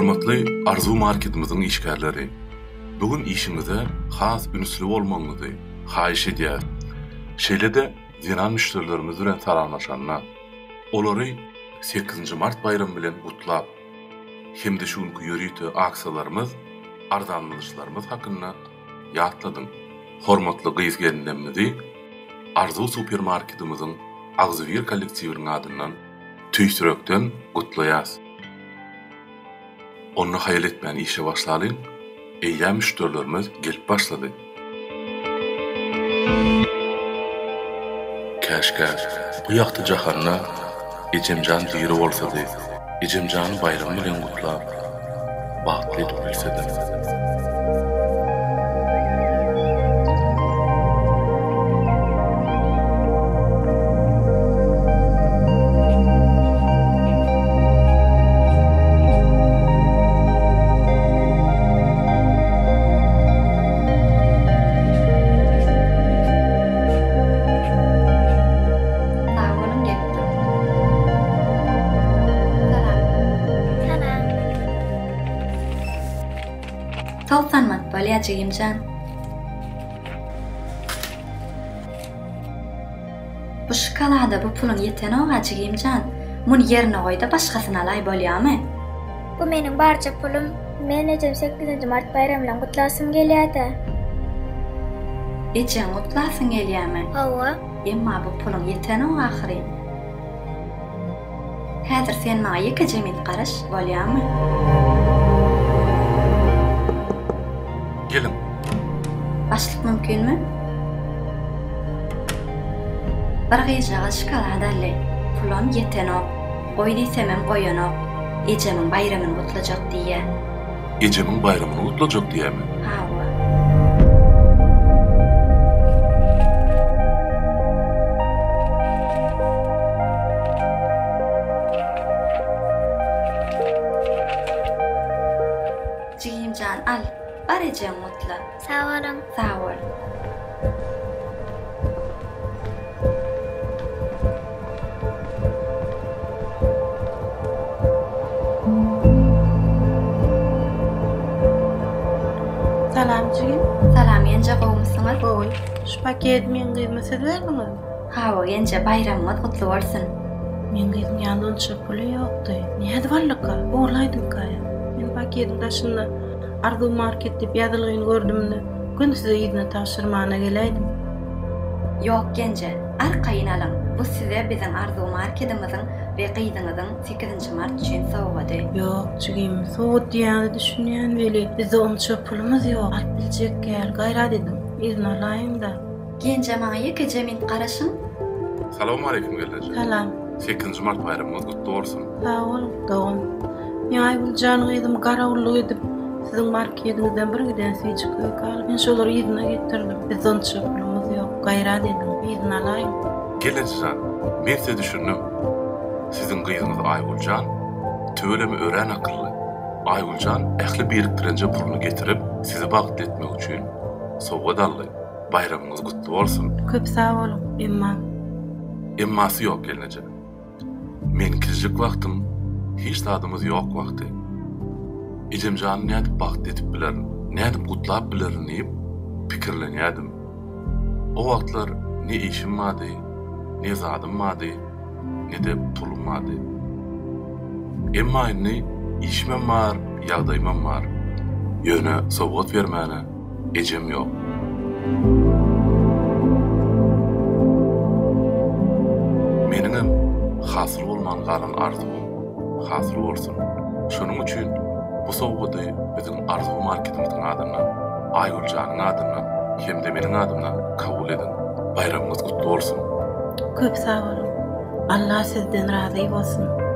Hormatly Arzu marketimizin işgärleri. Bugün işimize has ünsüli bolmagyny haýyş edýär. Şeýle-de zinan müşterilerimiz bilen salamlaşanna. Olary 8 mart bayramı bilen gutlap, hem de şunkü ýörüýti aksiýalarymyz, arzanlyşlarymyz hakynda ýatladyň. Hormatly gyzgelinlerimizi Arzu supermarketimizin Agzywir kollektiwiniň adyndan tüýsürekden gutlaýas. Onu hayal etmeyen işe başlayalım. Eylem müşterilerimiz gelip başladı. Keşke bu yakta cahanna Ecemcan diri olsa da Ecemcan'ı bayramı bilen kutlap bahtlı edip bilsedim. Tolsanmat Ecemcan. Bu şokolada bu pulun ýeteni Ecemcan. Muny ýerine goýda başgasyna alaý bolýarmy? Bu meniň barça pulum. Men ejim 8 mart bayramı bilen gutlasym gelýärdi. Ejim gutlasyn gelýärmi? Hawa. Emma bu pulun ýeteni ahyry. Häzir sen maňa 2 jemit garaş bolýarmy? Gelin. Başlyk mümkinmi? Bir gyjaga şokoladally. Pulum ýeteni. Goý diýsemem goýanok. Ejemiň bayramyny gutlajak diýe. Ecemiň bayramyny gutlajak diýämi? Hawa. Ecemcan al. Bar ejem mutla. Sağ olun. Sağ ol. Salamcığım. Salam ýence gowmuşsyňar? Oy, şu paket men gymysy berdiňmi? Hawa ýence bayramyňyz gutly bolsun. Men gydym ýandan çöpüli ýokdy. Näde barlyka? Olaýdym kaýa. Men paketin daşynda Arzu market dip ýazylygyny gördümni. Gün size ýygyny taşyrmana geläýdim. Ýok gence, arkaýyn alaň. Bu size biziň Arzu marketimiziň we gyzyňyzyň 8 mart üçin sowgady. Ýok, çygym, sowut diýäňdi düşünýän beli. Bizde onu çöpülimiz ýok. Alyp biljek gel, gaýrat edim. Izin alaýym da. Gence maňa 2 jemit garaşyň. Salamu aleykum gelin. Salam. 8 mart bayramımız kutlu olsun. Sağ ol, doğum. Men Aýguljan gyzym garawullyk edip siziň marketinizden bir giden süýçük alyp, men şolary ýygyna getirdim. Biz onu çöpülimiz ýok, gaýrat edim. Izin alaýym. Gelin Can, men size düşündüm. Sizin gyzyňyz Aýguljan töwelemi ören akylly. Aýguljan ähli birikdirenje pulunu getirip sizi bagtly etmek üçin sowga daldy. Bayramyňyz kutlu bolsun. Köp sağ olun. Emmasy ýok gelinje. Men kirjik wagtym hiç tadymyz ýok wagty. Ecemjan nädip bagtly etip bilerin, nädip gutlap bilerin diýip pikirlenýärdim. O wagtlar ne işim mady, ne zadym mady, ne de pulum mady. Emma indi işmem bar, ýagdaýmam bar. Ýöne sowgat bermäne ejem ýok. Meniňem hasyl bolman galan arzum hasyl bolsun. Şonuň üçin bu sowgady biziň Arzu marketimiziň adyndan, Aýguljanyň adyndan, hem de meniň adymdan kabul edin. Bayramyňyz kutlu bolsun. Köp sağ olun. Allah sizden razı bolsun.